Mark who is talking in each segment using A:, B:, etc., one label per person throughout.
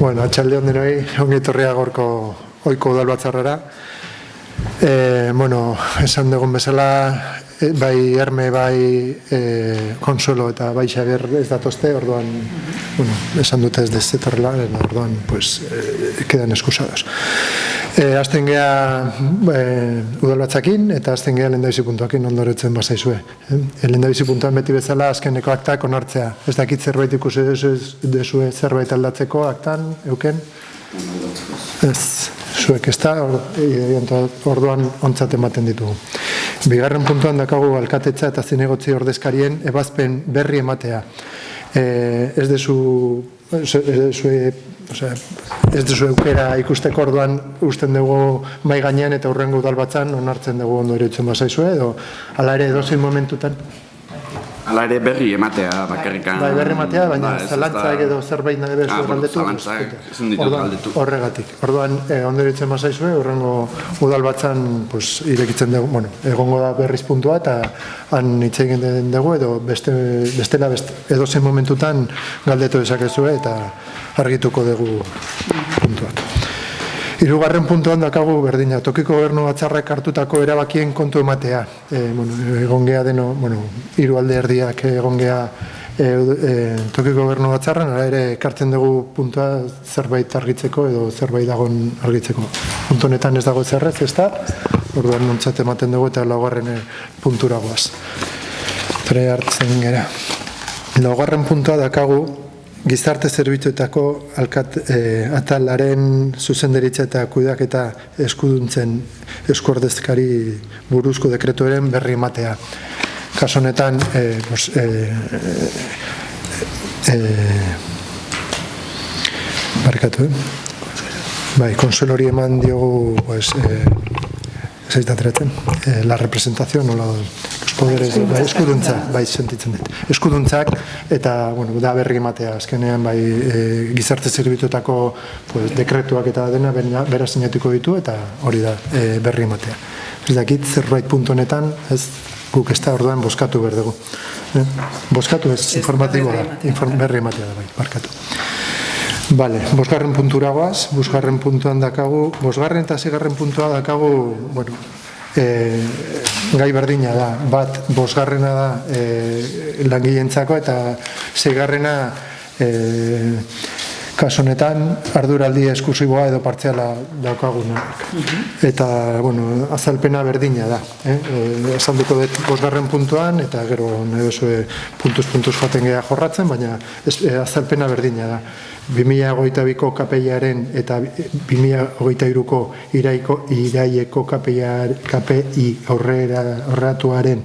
A: Bueno, atxalde ondenoi, ongi etorria gorko oiko udalbatzarrara. Bueno, esan dugun bezala, bai Erme, bai Konsuelo eta bai Xabier ez datozte, orduan, bueno, esan dute ez dezetorrela, orduan, pues, quedan excusados. Azten geha udalbatzakin eta azten geha lehendabizi puntuakin ondoretzen bazaizue. Lehendabizi puntuan beti bezala azkeneko aktak onartzea. Ez dakit zerbait ikusi dezue zerbait aldatzeko aktan, euken? Ez, zuek ez da, orduan ontzat ematen ditugu. Bigarren puntuan dakagu alkatetza eta zinegotzi ordezkarien ebazpen berri ematea. Ez dezu eukera ikusteko orduan usten dugu mai gainean eta hurrengo udalbatzan onartzen dugu ondo iruditzen bazaizue, edo ala ere edozein momentutan?
B: Ala ere berri ematea bakarrikan.
A: Bai, berri ematea, baina zalantzak edo zerbait nahi bezu galdetu.
B: Zalantzak ezin ditu galdetu.
A: Horregatik. Orduan, ondo iruditzen bazaizue, hurrengo udalbatzan irekitzen dugu, bueno, egongo da berriz puntua eta han hitz egiten dugu, edo bestela edozein momentutan galdetu dezakezue eta argituko dugu puntuak. Hirugarren puntuan dakagu berdina, tokiko gobernu batzarrak hartutako erabakien kontu ematea. Egon geha deno, hiru alde erdiak egon geha tokiko gobernu batzarran, ara ere ekartzen dugu puntua zerbait argitzeko edo zerbait dagoen argitzeko. Puntu honetan ez dago zerrez, ez da? Orduan nontzat ematen dugu eta laugarren puntura goaz. Pre hartzen gera. Laugarren puntua dakagu gizarte zerbitzuetako atalaren zuzenderitza eta kudeaketa eskuduntzen eskuordezkari buruzko dekretuaren berri ematea. Kaso honetan, barkatu, bai, Konsuelori eman diogu, la representación o los poderes, eskuduntza, bai, sentitzen dut. Eskuduntzak eta, bueno, da berri ematea, azkenean, bai, gizarte zerbituetako dekretuak eta dena bera sinatuko ditu eta hori da berri ematea. Ez dakit, zerbait puntu honetan, ez guk ez da orduan bozkatu behar dugu. Bozkatu ez, informatiboa da, berri ematea da, bai, barkatu. Bale, bosgarren puntura goaz, bosgarren puntuan dakagu, bosgarren eta zigarren puntua dakagu, bueno, gai berdina da, bat bosgarrena da langileentzako eta zigarrena kaso honetan arduraldi esklusiboa edo partziala daukagunak. Eta, bueno, azalpena berdina da. Azalduko dut bosgarren puntuan eta gero nahi duzue puntuz joaten geha jorratzen, baina azalpena berdina da. 2022ko KPI-aren eta 2023ko iraieko KPI aurreratuaren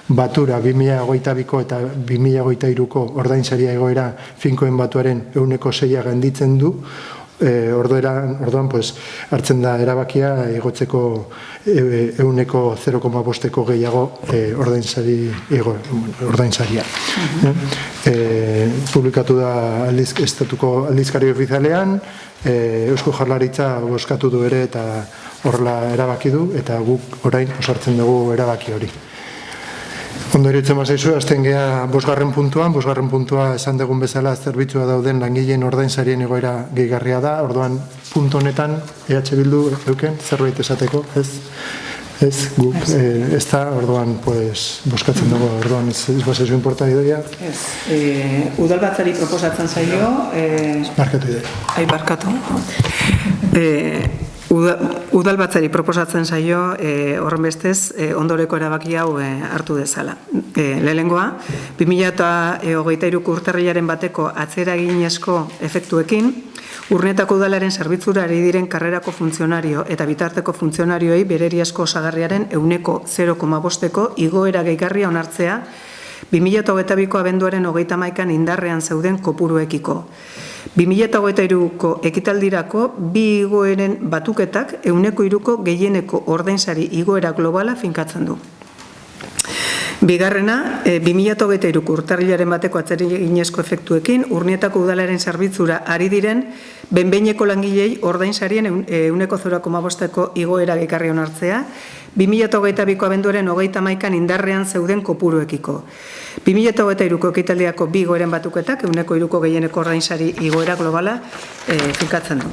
A: batura 2022ko eta 2023ko ordainsaria egoera finkoen batuaren 6% ganditzen du. Orduan, hartzen da erabakia igotzeko 0,5% gehiago ordainsaria. Publikatu da estatuko aldizkari ofizialean, Eusko Jaurlaritza bozkatu du ere eta horrela erabaki du, eta guk orain osartzen dugu erabaki hori. Ondo iruditzen bazaizu, azten geha bosgarren puntua esan dugun bezala zerbitzua dauden langileen ordainsarien egoera gehigarria da, orduan puntu honetan EH Bildu euken zerbait esateko, ez guk, ez da, orduan boskatzen dugu, orduan ez bazaizu inporta idoia.
C: Udalbatzari proposatzen zaio...
A: Barkatu idoia.
C: Barkatu. Udalbatzari proposatzen zaio horren bestez ondoreko erabaki hau hartu dezala. Lehenengoa, 2023ko urtarrilaren bateko atzeraginezko efektuekin, Urnetako udalaren zerbitzura ari diren karrerako funtzionario eta bitarteko funtzionarioei bereriazko osagarriaren 0,5%ko igoera gehigarria onartzea 2022ko abenduaren 31an indarrean zeuden kopuruekiko. 2023ko ekitaldirako bi igoeren batuketak 3%ko gehieneko ordainsari igoera globala finkatzen du. Bigarrena, 2023ko urtarrilaren bateko atzeraginezko efektuekin, Urnietako udalaren zerbitzura ari diren benbeineko langilei ordainsarien 0,5% igoera gehigarri onartzea, 2022ko abenduaren 31 indarrean zeuden kopuruekiko. 2023ko ekitaldiako bi igoeren batuketak 3% gehieneko ordainsari igoera globala finkatzen du.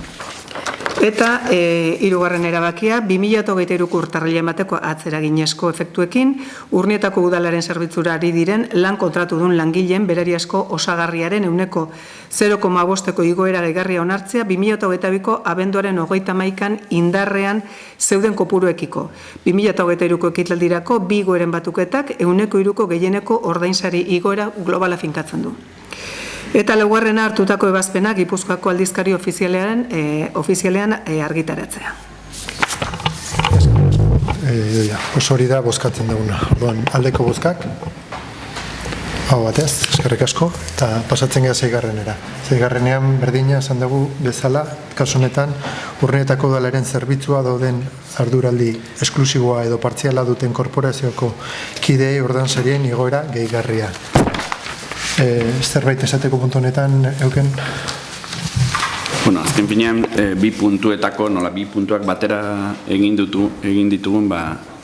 C: Eta hirugarren erabakia, 2023ko urtarrilean bateko atzeraginezko efektuekin, Urnietako udalaren zerbitzura ari diren lan kontratudun langileen berariazko osagarriaren 0,5% igoera gehigarria onartzea 2022ko abenduaren 31 indarrean zeuden kopuruekiko. 2023ko ekitaldirako bi igoeren batuketak 3% gehieneko ordainsari igoera globala finkatzen du. Eta laugarrena hartutako ebazpena Gipuzkoako aldizkari ofizialean argitaratzea.
A: Oso hori da bozkatzen duguna. Aldeko bozkak, hau batez, eskerrik asko, eta pasatzen gara zeigarrenera. Zeigarrenean berdina esan dugu bezala, kasu honetan, Urnietako udalaren zerbitzua dauden arduraldi esklusiboa edo partziala duten korporazioko kideei ordainsarien igoera gehigarria. Zerbait esateko puntu honetan, Euken?
B: Bueno, azken finean, bi puntuetako, nola bi puntuak batera egin ditugun,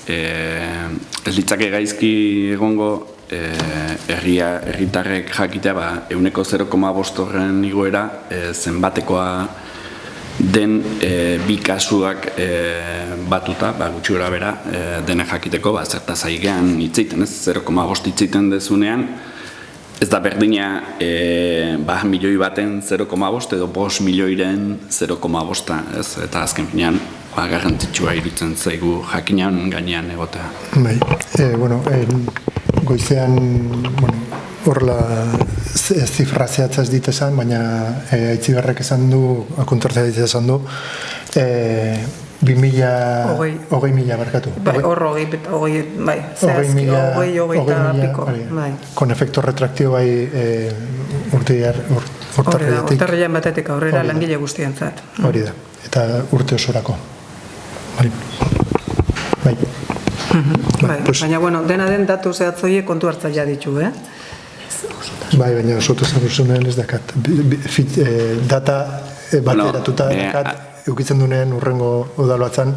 B: ez litzake gaizki egongo herritarrek jakitea 0,5% igoera zenbatekoa den bi kasuak batuta, gutxi gora bera, dena jakiteko, zertaz aigean hitzeiten, 0,5 hitzeiten dezunean, ez da berdina milioi baten 0,5 edo 5 milioiren 0,5, eta azken finean garrantzitsua iruditzen zaigu jakinean gainean egotea.
A: Goizean horrela zifra zehatza ez ditezan, baina Aitziberrek esan du, akuntortzea esan du, 20.000 barkatu. Con efecto retractio
C: urtarrilean batetik aurrera langile guztientzat.
A: Hori da, eta urte osorako.
C: Baina, dena den datu zehatzoie kontu hartzaia ditu,
A: baina osotu zen duzunean ez dakat. Data bateratuta dakat, eukitzen dunean urrengo udalbatzan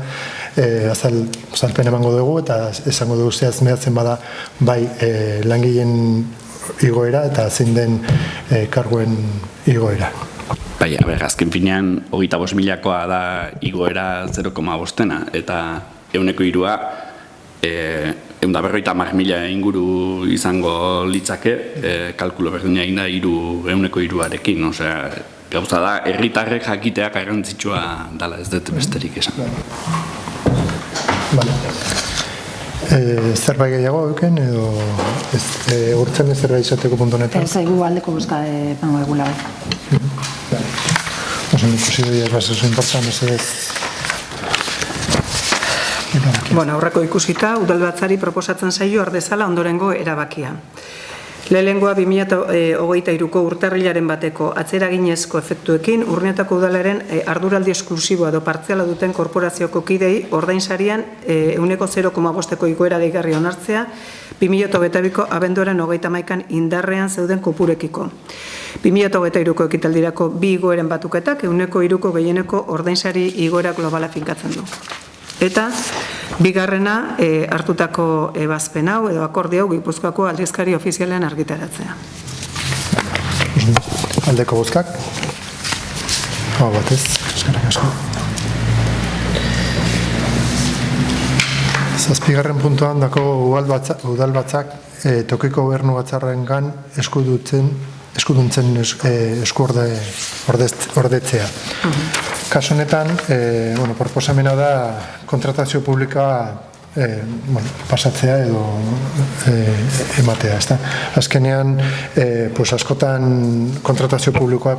A: azalpen emango dugu eta esango dugu zehaz mehatzen bada langileen igoera eta zein den karguen igoera.
B: Azken finean 25.000koa da igoera 0,5-ena eta 1/3 150.000 inguru izango litzake, kalkulo berdina egin da 1/3arekin, osea, gauza da, herritarrek jakitea garrantzitsua dela, ez dut besterik esan.
A: Zerbait gehiago euken, edo urtzen ez zerbait izateko puntu honetan?
D: Ez aigu aldeko buzka pango egula bat.
A: Oso ikusi dira basozu inportan, ez
C: aurreko ikusita, udalbatzari proposatzen zaio ardezala ondorengo erabakia. Lehenengoa 2023ko urtarrilaren bateko atzeraginezko efektuekin Urnietako udalaren arduraldi esklusiboa edo partziala duten korporazioko kidei ordainsarian 0,5% igoera gehigarri onartzea 2022ko abenduaren 31 indarrean zeuden kopurekiko. 2023ko ekitaldirako bi igoeren batuketak 3% gehieneko ordainsari igoera globala finkatzen du. Eta bigarrena hartutako ebazpen hau edo akordio hau Gipuzkoako aldizkari ofizialean argitaratzea.
A: Aldeko bozkak. Hau batez, eskerrik asko. Zazpigarren puntuan dako udalbatzak tokiko gobernu batzarrengan eskuduntzen ordetzea. Kasu honetan, proposamena da kontratazio publikoa pasatzea edo ematea. Azkenean, askotan kontratazio publikoa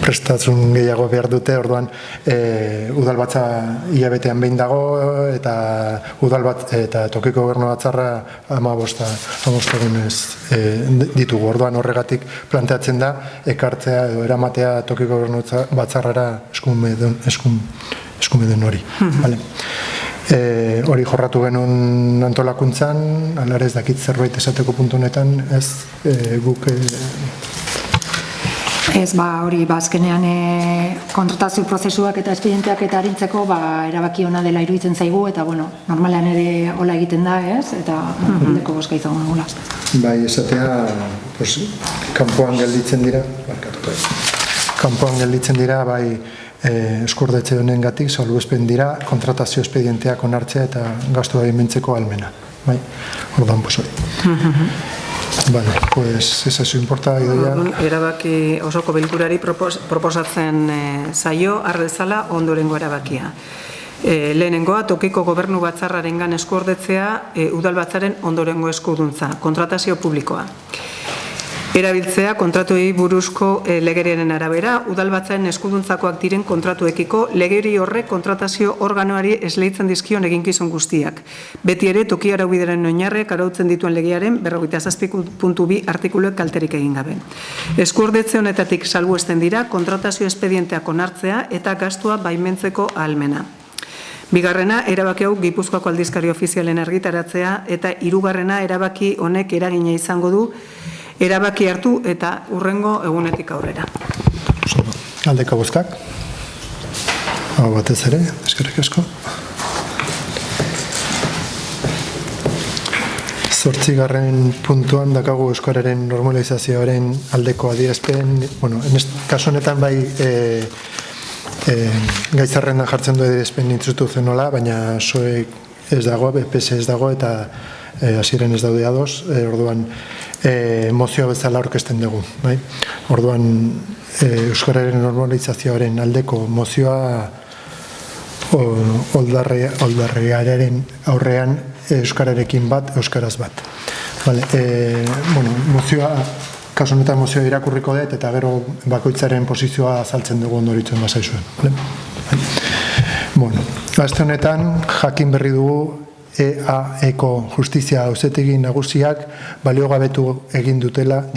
A: prestatasun gehiago behar dute, orduan udalbatza hilabetean behin dago eta tokiko gobernu batzarra 15 egunez ditugu. Orduan horregatik planteatzen da ekartzea edo eramatea tokiko gobernu batzarrara eskumeden hori. Hori jorratu genuen antolakuntzan, alarez dakit zerbait esateko puntu honetan, ez guk
D: Ez, hori, azkenean kontratazio prozesuak eta espedienteak eta arintzeko erabaki ona dela iruditzen zaigu, eta, normalean ere hola egiten da, ez? Eta, aldeko bozka izango dugula.
A: Bai, esatea, kanpoan gelditzen dira, bai, eskurdetze honengatik salbuespen dira kontratazio espedienteak onartzea eta gastu baimentzeko ahalmena. Bai, orduan, hori. Vale, pues esa es importa Idoia.
C: Erabaki osoko bilkurari proposatzen zaio ardezala ondorengo erabakia. Lehenengoa, tokiko gobernu batzarrarengan eskuordetzea udalbatzaren ondorengo eskuduntza, kontratazio publikoa. Erabiltzea kontratuei buruzko legeriaren arabera, udalbatzaren eskuduntzakoak diren kontratuekiko legeri horrek kontratazio organoari esleitzen dizkion eginkizun guztiak. Beti ere, toki araubideren oinarrek arautzen dituen legearen 47.2 artikuluek kalterik egin gabe. Eskuordetze honetatik salbuesten dira kontratazio espedienteak onartzea eta gastua baimentzeko ahalmena. Bigarrena, erabaki hau Gipuzkoako aldizkari ofizialen argitaratzea eta hirugarrena erabaki honek eragina izango du erabaki hartu eta hurrengo egunetik aurrera.
A: Aldeko bozkak. Hau batez ere, eskerrik asko. 8. puntuan dakagu euskararen normalizazioaren aldeko adierazpen, kasu honetan bai gaitzarrenan jartzen du adierazpen instituzionala, baina SOEk ez dago, BPS ez dago eta hasieren ez daude ados, orduan mozioa bezala aurkezten dugu. Orduan, euskararen normalizazioaren aldeko mozioa oldarrearen aurrean euskararekin bat, euskaraz bat. Mozioa, kasu honetan mozioa irakurriko dut eta gero bakoitzaren posizioa azaltzen dugu ondoritzen bazaizuen. Aste honetan jakin berri dugu EAeko Justizia Auzitegi Nagusiak baliogabetu egin dituela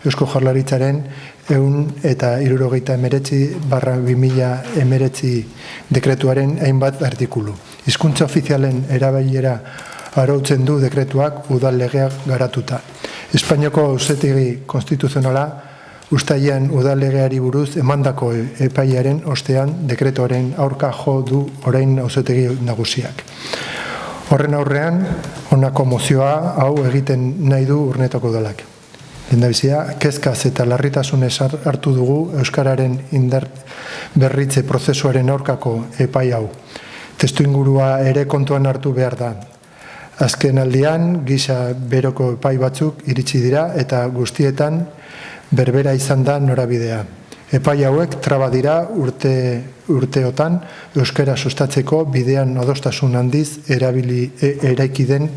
A: Eusko Jaurlaritzaren 179/2019 dekretuaren hainbat artikulu. Hizkuntza ofizialen erabilera arautzen du dekretuak udal legeak garatuta. Espainiako Auzitegi Konstituzionala uztailean udal legeari buruz emandako epaiaren ostean dekretuaren aurka jo du orain Auzitegi Nagusiak. Horren aurrean, honako mozioa hau egiten nahi du Urnietako udalak. Lehendabizia, kezkaz eta larritasunez hartu dugu euskararen indar berritze prozesuaren aurkako epai hau. Testuingurua ere kontuan hartu behar da. Azken aldian, gisa beroko epai batzuk iritsi dira eta guztietan berbera izan da norabidea. Epai hauek traba dira urteotan euskara sustatzeko bidean adostasun handiz eraiki den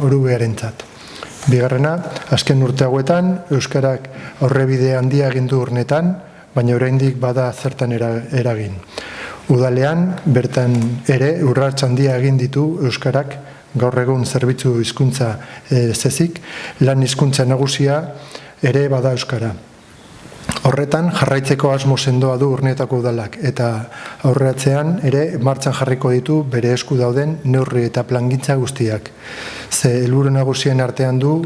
A: orubearentzat. Bigarrena, azken urte hauetan euskarak aurrebide handia egin du urnetan, baina oraindik bada zertan eragin. Udalean, bertan ere urrats handia egin ditu euskarak gaur egun zerbitzu hizkuntza zezik, lan hizkuntza nagusia ere bada euskara. Horretan, jarraitzeko asmo sendoa du Urnietako udalak eta aurreratzean ere martxan jarriko ditu bere esku dauden neurri eta plangintza guztiak. Ze helburu nagusien artean du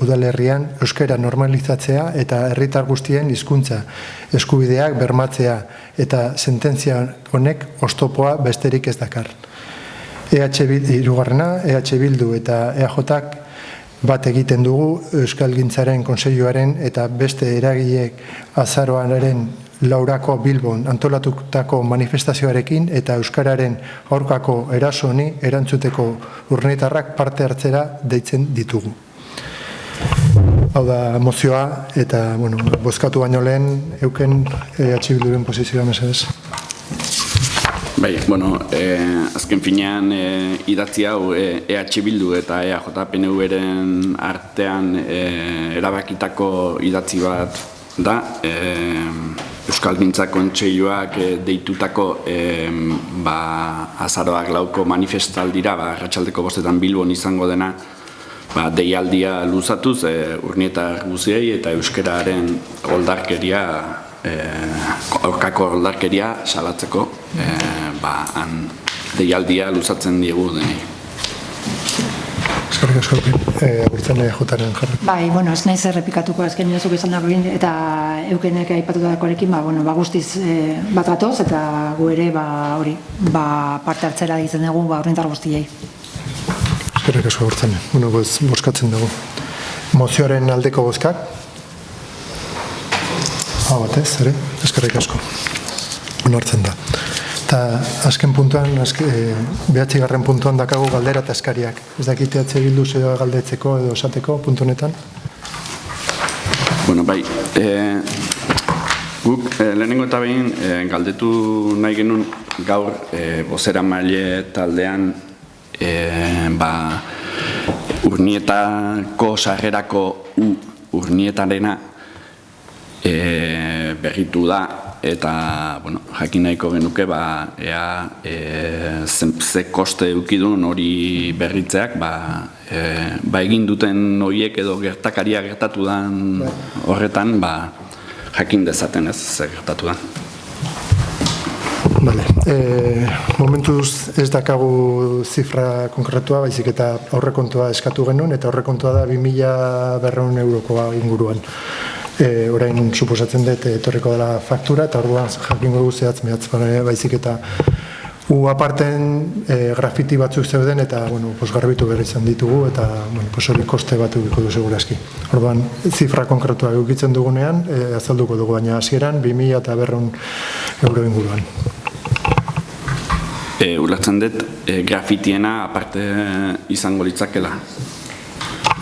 A: udalerrian euskara normalizatzea eta herritar guztien hizkuntza eskubideak bermatzea eta sententzia honek oztopoa besterik ez dakar. Hirugarrena, EH Bildu eta EAJak bat egiten dugu Euskalgintzaren Kontseiluaren eta beste eragileek azaroaren 4ko Bilbon antolatutako manifestazioarekin eta euskararen aurkako eraso honi erantzuteko urnietarrak parte hartzera deitzen ditugu. Hau da mozioa eta bozkatu baino lehen euken EH Bilduren posizioa mesedez.
B: Bai, azken finean idatzi hau EH Bildu eta EAJ-PNV-ren artean erabakitako idatzi bat da, Euskalgintza Kontseiluak deitutako azaroak 4ko manifestaldira, arratsaldeko 5 Bilbon izango dena, deialdia luzatuz urnietar guziei eta euskararen oldarkeria, aurkako oldarkeria salatzeko deialdia luzatzen diegu denei.
A: Eskerrik asko, agurtzen jotaren jarri.
D: Bai, bueno, ez naiz errepikatuko azken zuk esan dagoen eta eukenek aipatutakoarekin, guztiz bat gatoz eta gu ere hori, parte hartzera ditzen dugu horrentar guztiei.
A: Eskerrik asko agurtzen. Bueno, bozkatzen dugu. Mozioaren aldeko bozkak? Batez, ere? Eskerrik asko. Onartzen da. Eta azken puntuan, 9. puntuan dakagu galdera eta eskariak. Ez dakite bilduz edo galdetzeko edo esateko puntu honetan?
B: Bueno, bai, guk lehenengo eta behin galdetu nahi genuen gaur bozeramaile taldean Urnietako sarrerako Urnietarena berritu da eta jakin nahiko genuke ea ze koste edukidun hori berritzeak egin duten horiek edo gertakaria gertatu dan horretan jakin dezaten ez zer gertatu da.
A: Momentuz ez dakagu zifra konkretua, baizik eta aurrekontua eskatu genuen, eta aurrekontua da 2.200 eurokoa inguruan. Orain suposatzen dut etorriko dela faktura, eta orduan jakingo dugu zehatz mehatz, baizik eta aparten grafiti batzuk zeuden, eta garbitu berri izan ditugu, eta hori koste bat edukiko du segurazki. Orduan, zifra konkretua edukitzen dugunean, azalduko dugu, baina hasieran 2.200 euro inguruan.
B: Ulertzen dut, grafitiena aparte izango litzakela.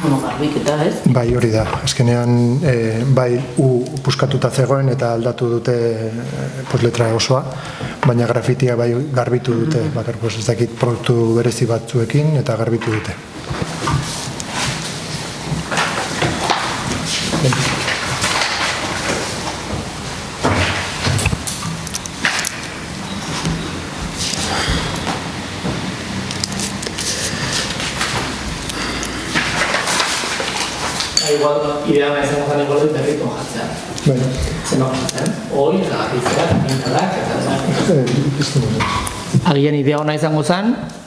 E: Garbiketa, ez?
A: Bai, hori da. Azkenean, bai, puskatuta zegoen eta aldatu dute letra osoa, baina grafitia bai garbitu dute, bakar, ez dakit produktu berezi batzuekin eta garbitu dute.
E: Igual, ideana izango zen igual berritu jatzea. Zema jatzen, hori, eta gabitzea, pintadak, eta agian idea hona izango zen,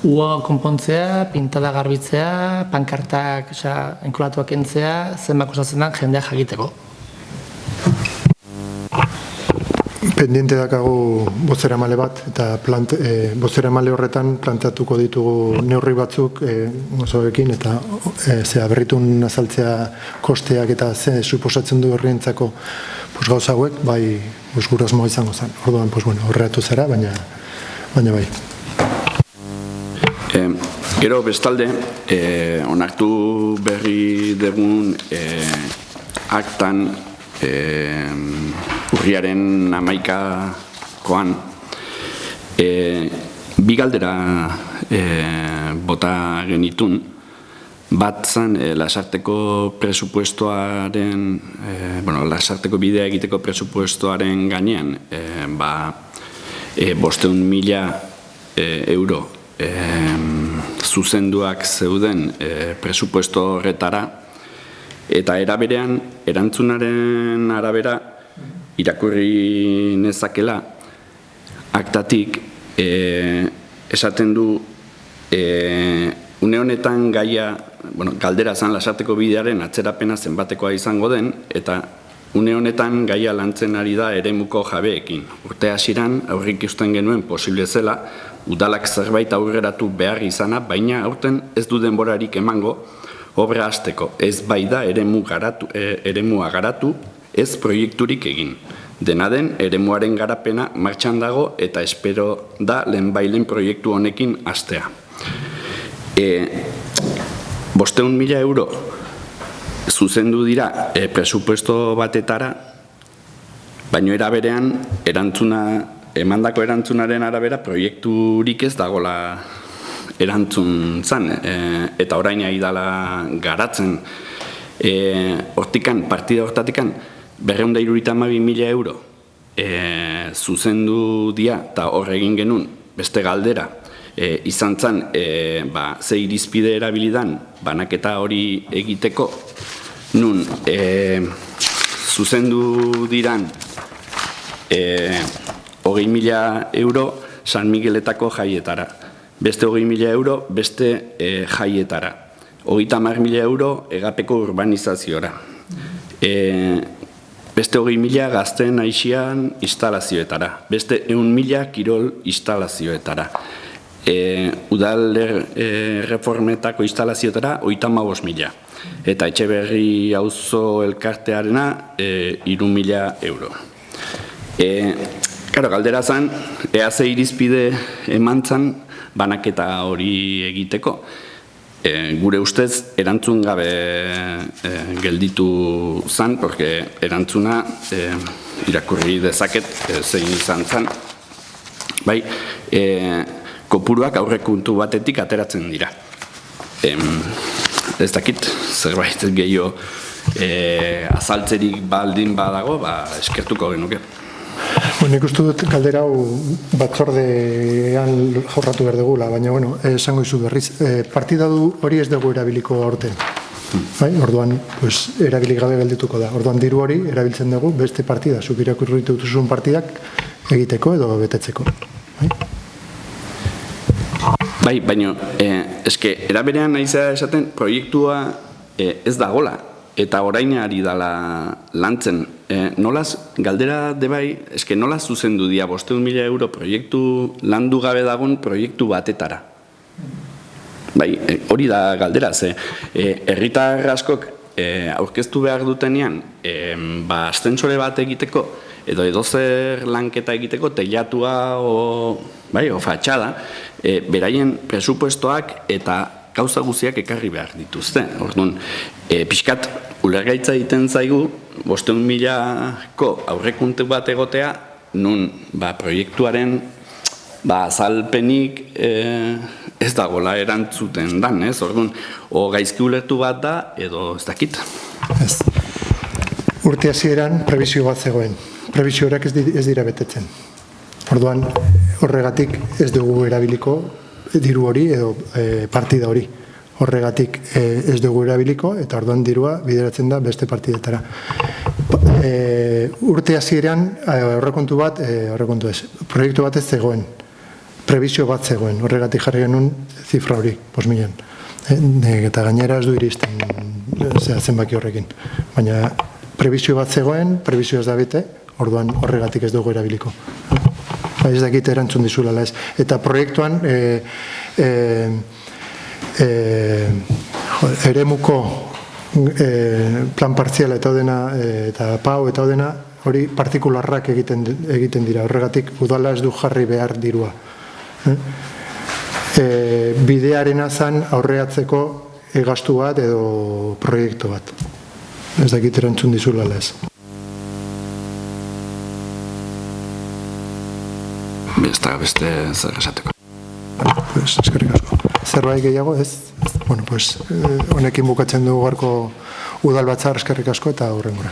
E: ua konpontzea, pintada garbitzea, pankartak enkulatuak entzea, zenbako osatzen da jendeak jakiteko.
A: Pendiente dakagu bozeramale bat, eta bozeramale horretan planteatuko ditugu neurri batzuk gozoekin, eta berritun azaltzea kosteak eta ze suposatzen du herrientzako gauza hauek, bai gure asmoa izango zen. Orduan, horreatu zera, baina bai.
B: Gero bestalde, onartu berri dugun aktan urriaren 11koan bi galdera bota genitun, bat zen Lasarteko presupuestoaren, Lasarteko bidea egiteko presupuestoaren gainean 500.000 euro zuzenduak zeuden presupuesto horretara, eta eraberean, erantzunaren arabera, irakurri nezakela, aktatik, esaten du, une honetan gaia, galdera zan Lasarteko bidearen atzerapena zenbatekoa izango den, eta une honetan gaia lantzen ari da eremuko jabeekin. Urte hasieran aurreikusten genuen posible zela, udalak zerbait aurreratu behar izana, baina aurten ez du denborarik emango, obra hasteko, ez bai da eremua garatu, ez proiekturik egin. Dena den, eremuaren garapena martxan dago eta espero da lehenbailen proiektu honekin hastea. 500.000 euro zuzendu dira presupuesto batetara, baino eraberean emandako erantzunaren arabera proiekturik ez dagola erantzun zan, eta orain ari dala garatzen. Partida hortatikan, 272.000 euro zuzendu dia, eta hor egin genuen beste galdera, izan zan, ze irizpide erabilidan banaketa hori egiteko, nun zuzendu diran 20.000 euro San Migueletako jaietara. Beste 20.000 euro beste jaietara. 30.000 euro egapeko urbanizaziora. Beste 20.000 gazteen aixian instalazioetara, beste 100.000 kirol instalazioetara. Udal reformetako instalazioetara 35.000. Eta Etxeberri auzo elkartearena 3.000 euro. Galdera zen, ea ze irizpide eman zen banaketa hori egiteko. Gure ustez, erantzun gabe gelditu zen, porque erantzuna irakurri dezaket zein izan zen. Bai, kopuruak aurrekontu batetik ateratzen dira. Ez dakit, zerbait gehiago azaltzerik baldin badago, eskertuko genuke.
A: Nik uste dut galdera hau batzordean jorratu behar dugula, baina esango izu berriz, partida hori ez dugu erabiliko aurten. Orduan, erabilik gabe geldituko da. Orduan, diru hori erabiltzen dugu beste partida, zuk irakurritu duzun partidak egiteko edo betetzeko.
B: Bai, baina, eske, eraberean naizea esaten, proiektua ez dagola, eta orain ari dala lantzen. Nolaz, galdera de bai, eske nolaz zuzendu dia 500.000 euro proiektu landu gabe dagoen proiektu batetara. Bai, hori da galdera, ze herritar askok aurkeztu behar dutenean, astentsore bat egiteko, edo edozer lanketa egiteko, teilatua o fatxada, beraien presupuestoak eta gauza guziak ekarri behar dituzte. Orduan, pixkat ulergaitza egiten zaigu, 500.000ko aurrekontu bat egotea, nun proiektuaren azalpenik ez dagoela erantzuten dan, ez? Orduan, o gaizki ulertu bat da, edo ez dakit.
A: Ez. Urte hasieran prebizio bat zegoen. Prebizio horak ez dira betetzen. Orduan, horregatik ez dugu erabiliko diru hori edo partida hori. Horregatik ez dugu erabiliko eta orduan dirua bideratzen da beste partidetara. Urte hasieran aurrekontu bat, aurrekontu ez, proiektu bat ez zegoen. Prebizio bat zegoen, horregatik jarri genuen zifra hori, 5.000. Eta gainera ez du iristen zenbaki horrekin. Baina prebizio bat zegoen, prebizio ez da bete, orduan horregatik ez dugu erabiliko. Ez dakit erantzun dizulala ez. Eta proiektuan eremuko plan partziala eta odena eta PAU eta odena hori partikularrak egiten dira. Horregatik udala ez du jarri behar dirua. Bidearena zan aurreatzeko gastu bat edo proiektu bat. Ez dakit erantzun dizulala ez.
B: Beste zer esateko.
A: Eskerrik asko. Zerbait gehiago ez? Honekin bukatzen dugu gaurko udalbatzar, eskerrik asko eta hurrengora.